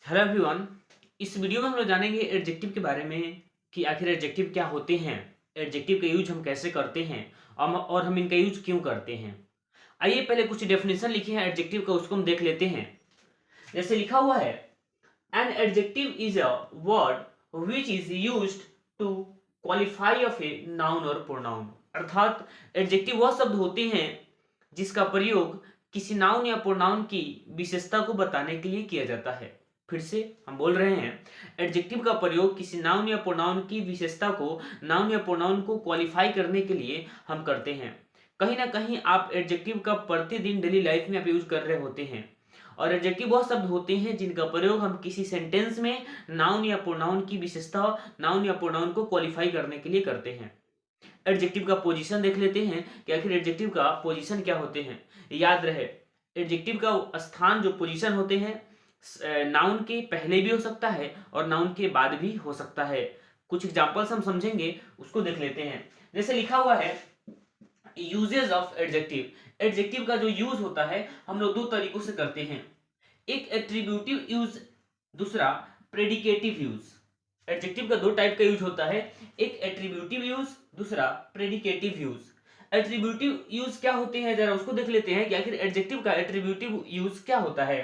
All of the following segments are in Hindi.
Hello everyone. इस वीडियो में हम लोग जानेंगे एडजेक्टिव के बारे में कि आखिर एडजेक्टिव क्या होते हैं, एडजेक्टिव का यूज हम कैसे करते हैं और हम इनका यूज क्यों करते हैं। आइए पहले कुछ डेफिनेशन लिखे हैं एडजेक्टिव का, उसको हम देख लेते हैं। जैसे लिखा हुआ है, an adjective is a word which is used to qualify of a noun और प्रोनाउन। अर्थात एडजेक्टिव वह शब्द होते हैं जिसका प्रयोग किसी नाउन या प्रोनाउन की विशेषता को बताने के लिए किया जाता है। फिर से हम बोल रहे हैं, एडजेक्टिव का प्रयोग किसी नाउन या प्रोनाउन की विशेषता को, नाउन या प्रोनाउन को क्वालिफाई करने के लिए हम करते हैं। कहीं ना कहीं आप एडजेक्टिव का प्रतिदिन डेली लाइफ में आप यूज कर रहे होते हैं। और एडजेक्टिव वह शब्द होते हैं जिनका प्रयोग हम किसी सेंटेंस में नाउन या प्रोनाउन की विशेषता, नाउन या प्रोनाउन को क्वालिफाई करने के लिए करते हैं। एडजेक्टिव का पोजीशन देख लेते हैं कि आखिर एडजेक्टिव का पोजीशन क्या होते हैं। याद रहे, एडजेक्टिव का स्थान जो पोजीशन होते हैं नाउन के पहले भी हो सकता है और नाउन के बाद भी हो सकता है। कुछ एग्जांपल्स हम समझेंगे, उसको देख लेते हैं। जैसे लिखा हुआ है, यूजेस ऑफ एडजेक्टिव। एडजेक्टिव का जो यूज होता है हम लोग दो तरीकों से करते हैं, एक एट्रीब्यूटिव यूज, दूसरा प्रेडिकेटिव यूज। एडजेक्टिव का दो टाइप का यूज होता है, एक एट्रीब्यूटिव यूज, दूसरा प्रेडिकेटिव यूज। एट्रीब्यूटिव यूज क्या होते हैं जरा उसको देख लेते हैं कि आखिर एडजेक्टिव का एट्रीब्यूटिव यूज क्या होता है।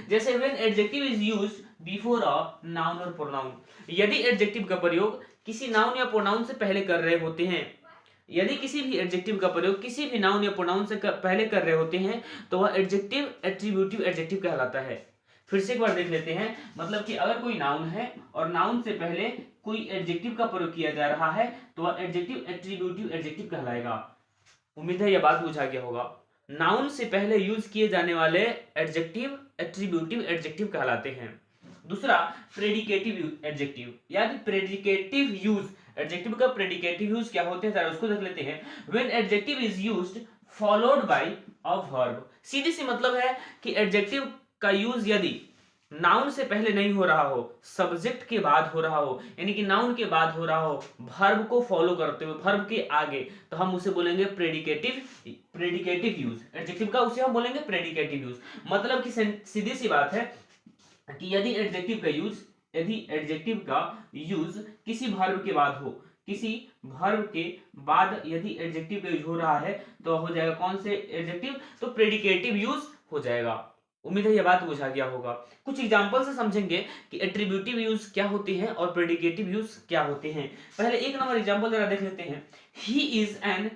जैसे when adjective is used before a noun और प्रोनाउन। यदि एडजेक्टिव का प्रयोग किसी नाउन या प्रोनाउन से पहले कर रहे होते हैं, यदि किसी भी एडजेक्टिव का प्रयोग किसी भी नाउन या प्रोनाउन से पहले कर रहे होते हैं तो वह एडजेक्टिव एट्रीब्यूटिव एडजेक्टिव कहलाता है। फिर से एक बार देख लेते हैं, मतलब कि अगर कोई नाउन है और नाउन से पहले कोई एडजेक्टिव का प्रयोग किया जा रहा है तो वह एडजेक्टिव एट्रीब्यूटिव एडजेक्टिव कहलाएगा। उम्मीद है यह बात बुझा गया होगा। नाउन से पहले यूज किए जाने वाले एडजेक्टिव एट्रीब्यूटिव एडजेक्टिव कहलाते हैं। दूसरा प्रेडिकेटिव एडजेक्टिव, यानी प्रेडिकेटिव यूज। एडजेक्टिव का प्रेडिकेटिव यूज क्या होते हैं जरा उसको देख लेते हैं। When adjective is used followed by a verb. सीधी सी मतलब है कि एडजेक्टिव का यूज यदि नाउन से पहले नहीं हो रहा हो, सब्जेक्ट के बाद हो रहा हो, यानी कि नाउन के बाद हो रहा हो, वर्ब को फॉलो करते हुए, वर्ब के आगे, तो हम उसे बोलेंगे प्रेडिकेटिव यूज। एडजेक्टिव का उसे हम बोलेंगे प्रेडिकेटिव यूज। मतलब कि सीधी सी बात है कि यदि एडजेक्टिव का यूज किसी वर्ब के बाद हो, किसी वर्ब के बाद यदि एडजेक्टिव का यूज हो रहा है तो हो जाएगा कौन से एडजेक्टिव, तो प्रेडिकेटिव यूज हो जाएगा। उम्मीद है यह बात बुझा गया होगा। कुछ एग्जांपल से समझेंगे कि एट्रीब्यूटिव यूज क्या होती है और प्रेडिकेटिव यूज क्या होते हैं। पहले एक नंबर एग्जांपल जरा देख लेते हैं। He is an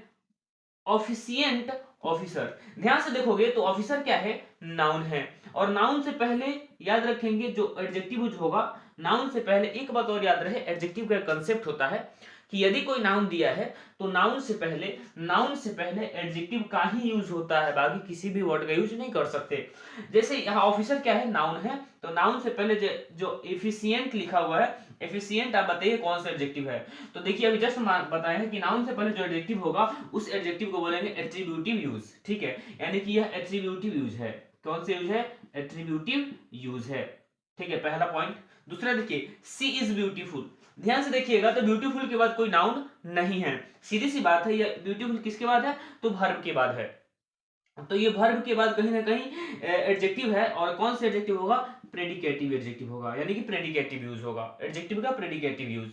ऑफिशिएंट officer. ध्यान से देखोगे तो ऑफिसर क्या है, नाउन है। और नाउन से पहले याद रखेंगे जो एडजेक्टिव यूज होगा, नाउन से पहले एक बात और याद रहे, एडजेक्टिव का कंसेप्ट होता है कि यदि कोई नाउन दिया है तो नाउन से पहले एडजेक्टिव का ही यूज होता है, बाकी किसी भी वर्ड का यूज नहीं कर सकते। जैसे यहाँ ऑफिसर क्या है, नाउन है, तो नाउन से पहले जो एफिशिएंट लिखा हुआ है, एफिशिएंट आप बताइए कौन सा एडजेक्टिव है। तो देखिए अभी जस्ट बताया है कि नाउन से पहले जो एडजेक्टिव होगा उस एडजेक्टिव को बोलेंगे एट्रीब्यूटिव यूज। ठीक है, यानी कि यह एट्रीब्यूटिव यूज है। कौन सा यूज है, एट्रीब्यूटिव यूज है। ठीक है, पहला पॉइंट। दूसरा देखिए, सी इज ब्यूटीफुल। ध्यान से देखिएगा तो ब्यूटीफुल के बाद कोई नाउन नहीं है, सीधी सी बात है। ये ब्यूटीफुल किसके बाद है, तो वर्ब के बाद है। तो ये वर्ब के बाद कहीं ना कहीं एडजेक्टिव है, और कौन सा एडजेक्टिव होगा, प्रेडिकेटिव एडजेक्टिव होगा, यानी कि प्रेडिकेटिव यूज होगा, एडजेक्टिव का प्रेडिकेटिव यूज।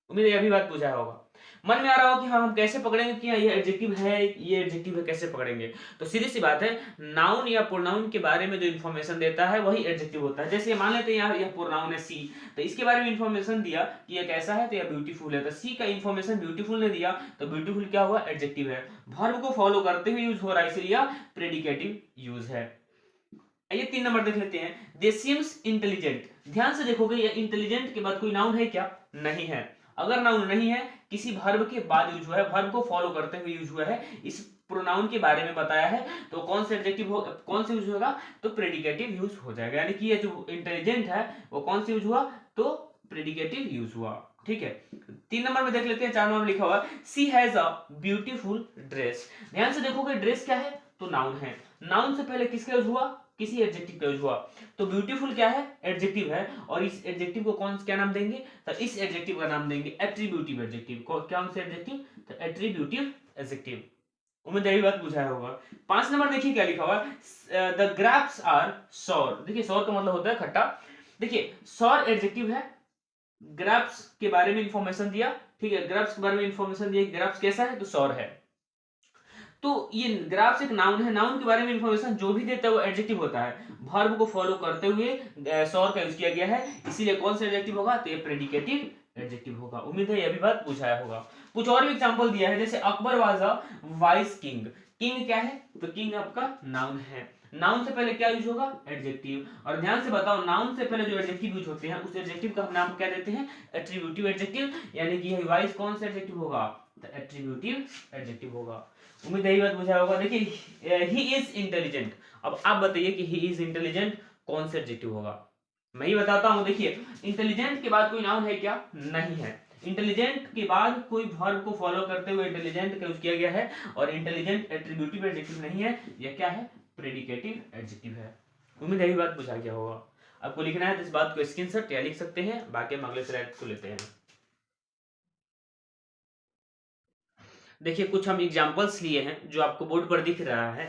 उम्मीद है यह भी बात बुझा होगा। मन में आ रहा हो कि हाँ हम कैसे पकड़ेंगे कि ये एडजेक्टिव है, ये एडजेक्टिव है, कैसे पकड़ेंगे। तो सीधी सी बात है, नाउन या प्रोनाउन के बारे में जो इन्फॉर्मेशन देता है वही एडजेक्टिव होता है। जैसे मान लेते हैं यहाँ यह प्रोनाउन है सी, तो इसके बारे में इन्फॉर्मेशन दिया कि यह कैसा है, तो यह ब्यूटीफुल है। तो सी का इन्फॉर्मेशन ब्यूटीफुल ने दिया, तो ब्यूटीफुल क्या हुआ, एडजेक्टिव है, वर्ब को फॉलो करते हुए यूज हो रहा है, इसलिए प्रेडिकेटिव यूज है। आइए 3 नंबर देख लेते हैं, दे सीम्स इंटेलिजेंट। ध्यान से देखोगे ये इंटेलिजेंट के बाद कोई नाउन है क्या, नहीं है। अगर नाउन नहीं है, किसी वर्ब के बाद यूज हुआ है, वर्ब को फॉलो करते हुए यूज हुआ है, इस प्रोनाउन के बारे में बताया है, तो कौन से एडजेक्टिव हो, कौन से यूज होगा, तो प्रेडिकेटिव यूज हो जाएगा। यानी कि ये जो इंटेलिजेंट है वो कौन से यूज हुआ, तो प्रेडिकेटिव यूज हुआ। ठीक है, 3 नंबर में देख लेते हैं, 4 नंबर लिखा हुआ, सी हैज अ ब्यूटीफुल ड्रेस। ध्यान से देखोगे ड्रेस क्या है, तो नाउन है। नाउन से पहले किसका यूज हुआ, किसी एडजेक्टिव का यूज हुआ। तो ब्यूटीफुल क्या है, एडजेक्टिव है, और इस एडजेक्टिव को कौन क्या नाम देंगे, तो इस एडजेक्टिव का नाम देंगे एट्रीब्यूटिव एडजेक्टिव। कौन सा एडजेक्टिव, तो एट्रीब्यूटिव एडजेक्टिव। उम्मीद है यही बात बुझाया होगा। 5 नंबर देखिए क्या लिखा हुआ, द ग्रेप्स आर सॉर। देखिए सॉर का मतलब होता है खट्टा। देखिए सौर एडजेक्टिव है, ग्राफ्स के बारे में इंफॉर्मेशन दिया, ठीक है, ग्राफ्स के बारे में इंफॉर्मेशन दिया, ग्राफ्स कैसा है तो सौर है। तो ये ग्राफ्स एक नाउन है, नाउन के बारे में इंफॉर्मेशन जो भी देता है वो एडजेक्टिव होता है, वर्ब को फॉलो करते हुए सौर का यूज किया गया है, इसीलिए कौन सा एडजेक्टिव होगा तो ये प्रेडिकेटिव एडजेक्टिव होगा। उम्मीद है ये भी बात पूछाया होगा। कुछ और भी एग्जांपल दिया है, जैसे Akbar was a vice king, king क्या है तो किंग आपका नाउन है, नाउन से पहले क्या यूज होगा एडजेक्टिव, और ध्यान से बताओ नाउन से पहले जो एडजेक्टिव यूज होते हैं उस एडजेक्टिव का हम नाम क्या देते हैं एट्रीब्यूटिव एडजेक्टिव, यानी कि वाइस कौन सा एडजेक्टिव होगा तो एट्रीब्यूटिव एडजेक्टिव होगा। उम्मीद है ये बात बुझा होगा। देखिए ही इज इंटेलिजेंट, अब आप बताइए कि ही इज इंटेलिजेंट कौन सा एडजेक्टिव होगा, मैं ही बताता हूं। देखिए इंटेलिजेंट के बाद कोई नाउन है क्या, नहीं है, इंटेलिजेंट के बाद कोई वर्ब को फॉलो करते हुए इंटेलिजेंट का यूज किया गया है, और इंटेलिजेंट एट्रीब्यूटिव एडजेक्टिव नहीं है, यह क्या है प्रेडिकेटिव एडजेक्टिव है। उम्मीद है ये बात बुझा गया होगा। आपको लिखना है तो इस बात को स्क्रीनशॉट या लिख सकते हैं, बाकी हम अगले स्लाइड को लेते हैं। देखिए कुछ हम एग्जांपल्स लिए हैं जो आपको बोर्ड पर दिख रहा है।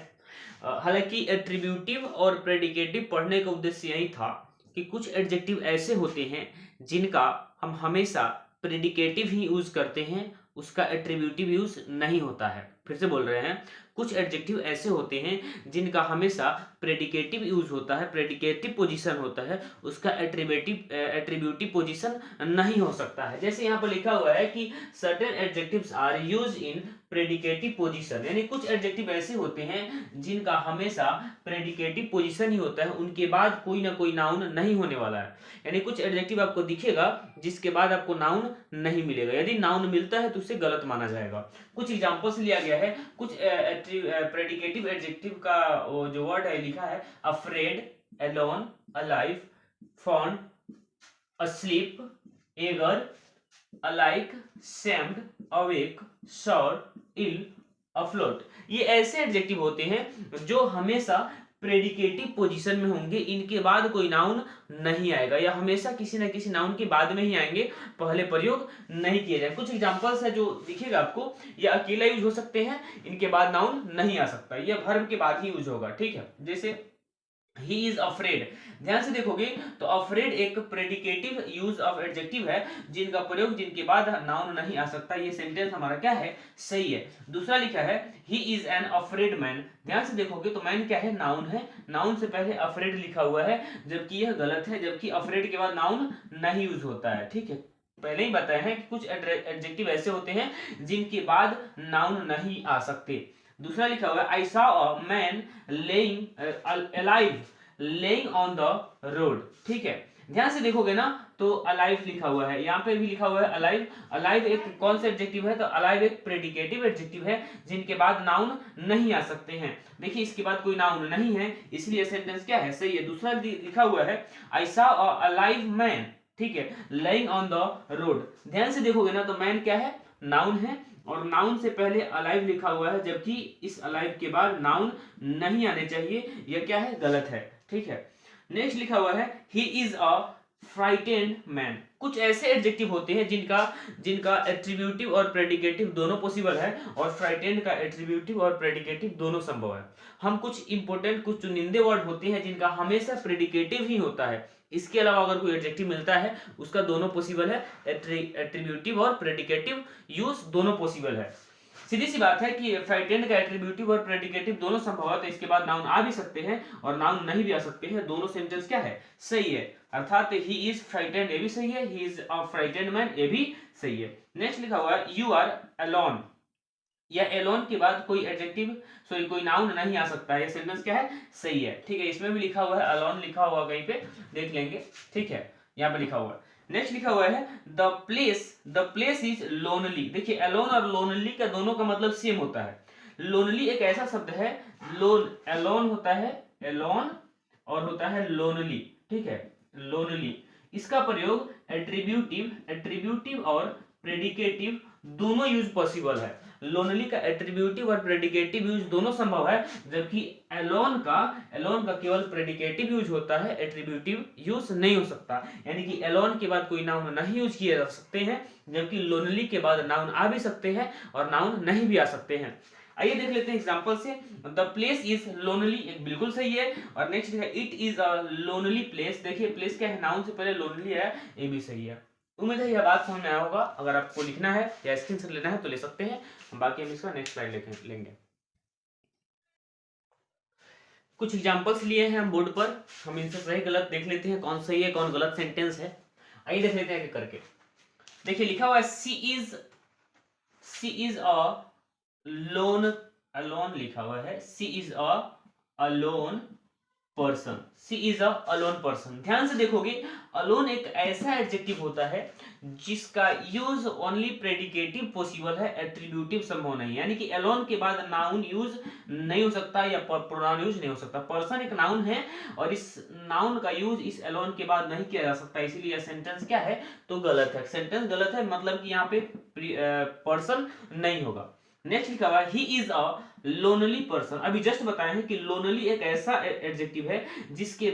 हालांकि एट्रीब्यूटिव और प्रेडिकेटिव पढ़ने का उद्देश्य यही था कि कुछ एडजेक्टिव ऐसे होते हैं जिनका हम हमेशा प्रेडिकेटिव ही यूज करते हैं, उसका एट्रीब्यूटिव यूज नहीं होता है। फिर से बोल रहे हैं, कुछ एडजेक्टिव ऐसे होते हैं जिनका हमेशा प्रेडिकेटिव यूज होता है, प्रेडिकेटिव पोजीशन होता है, उसका एट्रीब्यूटिव पोजीशन नहीं हो सकता है। जैसे यहाँ पर लिखा हुआ है कि certain adjectives are use in predicative position, यानी कुछ एडजेक्टिव ऐसे होते हैं जिनका हमेशा प्रेडिकेटिव पोजीशन ही होता है, उनके बाद कोई ना कोई नाउन नहीं होने वाला है। यानी कुछ एडजेक्टिव आपको दिखेगा जिसके बाद आपको नाउन नहीं मिलेगा, यदि नाउन मिलता है तो उसे गलत माना जाएगा। कुछ एग्जांपल्स लिया गया है, कुछ प्रेडिकेटिव एडजेक्टिव का जो वर्ड है लिखा है afraid, alone, alive, fond, asleep, eager, alike, shamed, awake, sure, ill, afloat, ये ऐसे एडजेक्टिव होते हैं जो हमेशा प्रेडिकेटिव पोजीशन में होंगे, इनके बाद कोई नाउन नहीं आएगा, या हमेशा किसी न किसी नाउन के बाद में ही आएंगे, पहले प्रयोग नहीं किए जाए। कुछ एग्जांपल्स है जो दिखेगा आपको, ये अकेला यूज हो सकते हैं, इनके बाद नाउन नहीं आ सकता, ये वर्ब के बाद ही यूज होगा, ठीक है। जैसे he is afraid, ध्यान से देखोगे तो afraid एक प्रेडिकेटिव यूज ऑफ एडजेक्टिव है जिनका प्रयोग जिनके बाद नाउन नहीं आ सकता, ये सेंटेंस हमारा क्या है सही है। दूसरा लिखा है he is an afraid man, ध्यान से देखोगे तो मैन क्या है नाउन है, नाउन से पहले afraid लिखा हुआ है, जबकि यह गलत है, जबकि afraid के बाद नाउन नहीं यूज होता है, ठीक है। पहले ही बताया है कि कुछ एडजेक्टिव ऐसे होते हैं जिनके बाद नाउन नहीं आ सकते। दूसरा लिखा हुआ है I saw a man laying alive laying on the road, ठीक है। ध्यान से देखोगे ना तो अलाइव लिखा हुआ है, यहाँ पे भी लिखा हुआ है अलाइव, अलाइव एक कौन सा एडजेक्टिव है तो अलाइव एक प्रेडिकेटिव एडजेक्टिव है जिनके बाद नाउन नहीं आ सकते हैं। देखिए इसके बाद कोई नाउन नहीं है, इसलिए सेंटेंस क्या है सही है। दूसरा लिखा हुआ है I saw a alive man, ठीक है, लेइंग ऑन द रोड, ध्यान से देखोगे ना तो मैन क्या है नाउन है, और नाउन से पहले अलाइव लिखा हुआ है, जबकि इस अलाइव के बाद नाउन नहीं आने चाहिए, यह क्या है गलत है, ठीक है। नेक्स्ट लिखा हुआ है he is a frightened man, कुछ ऐसे एडजेक्टिव होते हैं जिनका एट्रीब्यूटिव और प्रेडिकेटिव दोनों पॉसिबल है, और फ्राइटेंड का एट्रीब्यूटिव और प्रेडिकेटिव दोनों संभव है। हम कुछ इंपॉर्टेंट कुछ चुनिंदे वर्ड होते हैं जिनका हमेशा प्रेडिकेटिव ही होता है, इसके अलावा अगर कोई एडजेक्टिव मिलता है उसका दोनों पॉसिबल है, एट्रीब्यूटिव और प्रेडिकेटिव यूज दोनों पॉसिबल है। सीधी सी बात है कि फ्राइटेंड का एट्रीब्यूटिव और प्रेडिकेटिव दोनों संभव है, तो इसके बाद नाउन आ भी सकते हैं और नाउन नहीं भी आ सकते हैं, दोनों सेंटेंस क्या है सही है। अर्थात ही इज फ्राइटेंड ये भी सही है, he is a frightened man ये भी सही है। नेक्स्ट लिखा हुआ है यू आर अलोन, या एलोन के बाद कोई एडजेक्टिव सॉरी कोई नाउन नहीं आ सकता है, ये सेंटेंस क्या है सही है, ठीक है। इसमें भी लिखा हुआ है अलोन लिखा हुआ कहीं पे देख लेंगे, ठीक है, यहाँ पे लिखा हुआ है। नेक्स्ट लिखा हुआ है द प्लेस इज लोनली, देखिए एलोन और लोनली का दोनों का मतलब सेम होता है। लोनली एक ऐसा शब्द है, लोन एलोन होता है एलोन और होता है लोनली, ठीक है लोनली, इसका प्रयोग एट्रीब्यूटिव और प्रेडिकेटिव दोनों यूज पॉसिबल है। लोनली का एट्रीब्यूटिव और प्रेडिकेटिव यूज दोनों संभव है, जबकि एलोन का केवल प्रेडिकेटिव यूज होता है, एट्रीब्यूटिव यूज नहीं हो सकता। यानी कि एलोन के बाद कोई नाउन नहीं यूज किए जा सकते हैं, जबकि लोनली के बाद नाउन आ भी सकते हैं और नाउन नहीं भी आ सकते हैं। आइए देख लेते हैं एग्जांपल से। द प्लेस इज लोनली, एक बिल्कुल सही है। और नेक्स्ट है it is a lonely place, देखिए प्लेस क्या है, नाउन से पहले लोनली है, ये भी सही है। उम्मीद है यह बात समझ में आया होगा। अगर आपको लिखना है या स्क्रीनशॉट लेना है तो ले सकते हैं, बाकी हम इसका नेक्स्ट स्लाइड लेंगे। कुछ एग्जांपल्स लिए हैं हम बोर्ड पर, हम इनसे सही गलत देख लेते हैं, कौन सही है कौन गलत सेंटेंस है। आइए देख लेते हैं एक करके। देखिए लिखा हुआ है she is a loan, alone लिखा हुआ है, she is a alone person, she is a alone person. ध्यान से देखोगे, अलोन एक ऐसा एडजेक्टिव होता है जिसका यूज ओनली प्रेडिकेटिव पॉसिबल है, एट्रीब्यूटिव संभव नहीं, यानी कि अलोन के बाद नाउन यूज नहीं हो सकता या प्रोनाउन यूज नहीं हो सकता। पर्सन एक नाउन है और इस नाउन का यूज इस अलोन के बाद नहीं किया जा सकता, इसीलिए यह सेंटेंस क्या है तो गलत है। सेंटेंस गलत है मतलब कि यहाँ पे पर्सन नहीं होगा। नेक्स्ट लिखा हुआ है he is a lonely person. अभी जस्ट बताए हैं कि लोनली एक ऐसा एडजेक्टिव है जिसके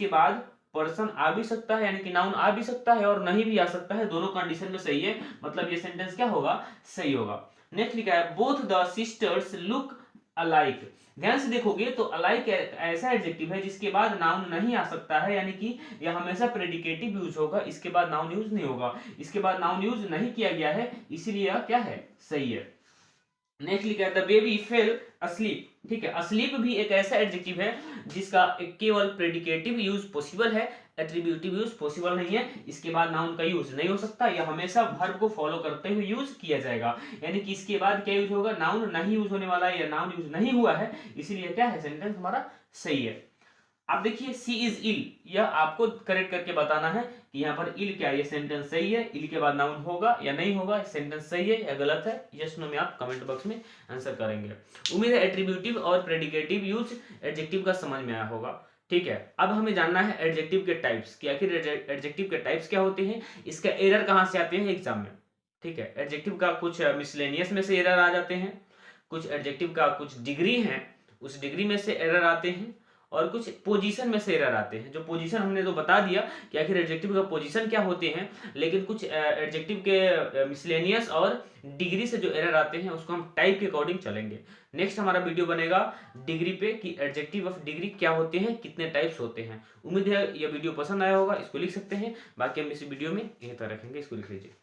बाद पर्सन आ भी सकता है, यानी कि नाउन आ भी सकता है और नहीं भी आ सकता है, दोनों कंडीशन में सही है, मतलब ये सेंटेंस क्या होगा, सही होगा। नेक्स्ट लिखा है both the sisters look alike. ध्यान से देखोगे तो अलाइक ऐसा एडजेक्टिव है जिसके बाद नाउन नहीं आ सकता है, यानी कि यह हमेशा प्रेडिकेटिव यूज होगा, इसके बाद नाउन यूज नहीं होगा, इसके बाद नाउन यूज नहीं किया गया है, इसीलिए यह क्या है, सही है। नेक्स्ट लिखा है द बेबी फेल अस्लीप। ठीक है, अस्लीप भी एक ऐसा एडजेक्टिव है जिसका केवल प्रेडिकेटिव यूज पॉसिबल है, एट्रीब्यूटिव यूज पॉसिबल नहीं है, इसके बाद नाउन का यूज नहीं हो सकता, यह हमेशा वर्ब को फॉलो करते हुए यूज किया जाएगा, यानी कि इसके बाद क्या यूज होगा, नाउन नहीं यूज होने वाला है या नाउन यूज नहीं हुआ है, इसीलिए क्या है, सेंटेंस हमारा सही है। अब देखिए सी इज इल, यह आपको करेक्ट करके बताना है कि यहाँ पर इल क्या है, ये सेंटेंस सही है, इल के बाद नाउन होगा या नहीं होगा, सेंटेंस सही है या गलत है, यस नो में आप कमेंट बॉक्स में आंसर करेंगे। उम्मीद है एट्रीब्यूटिव और प्रेडिकेटिव यूज एडजेक्टिव का समझ में आया होगा। ठीक है, अब हमें जानना है एडजेक्टिव के टाइप्स कि आखिर एडजेक्टिव के टाइप्स क्या होते हैं, इसका एरर कहाँ से आते हैं एग्जाम में। ठीक है, एडजेक्टिव का कुछ मिसलेनियस में से एरर आ जाते हैं, कुछ एडजेक्टिव का कुछ डिग्री है उस डिग्री में से एरर आते हैं, और कुछ पोजीशन में से एरर आते हैं। जो पोजीशन हमने तो बता दिया कि आखिर एडजेक्टिव का पोजीशन क्या होते हैं, लेकिन कुछ एडजेक्टिव के मिसलेनियस और डिग्री से जो एरर आते हैं उसको हम टाइप के अकॉर्डिंग चलेंगे। नेक्स्ट हमारा वीडियो बनेगा डिग्री पे कि एडजेक्टिव ऑफ डिग्री क्या होते हैं, कितने टाइप्स होते हैं। उम्मीद है यह वीडियो पसंद आया होगा, इसको लिख सकते हैं, बाकी हम इस वीडियो में यहीं तक रखेंगे, इसको लिख लीजिए।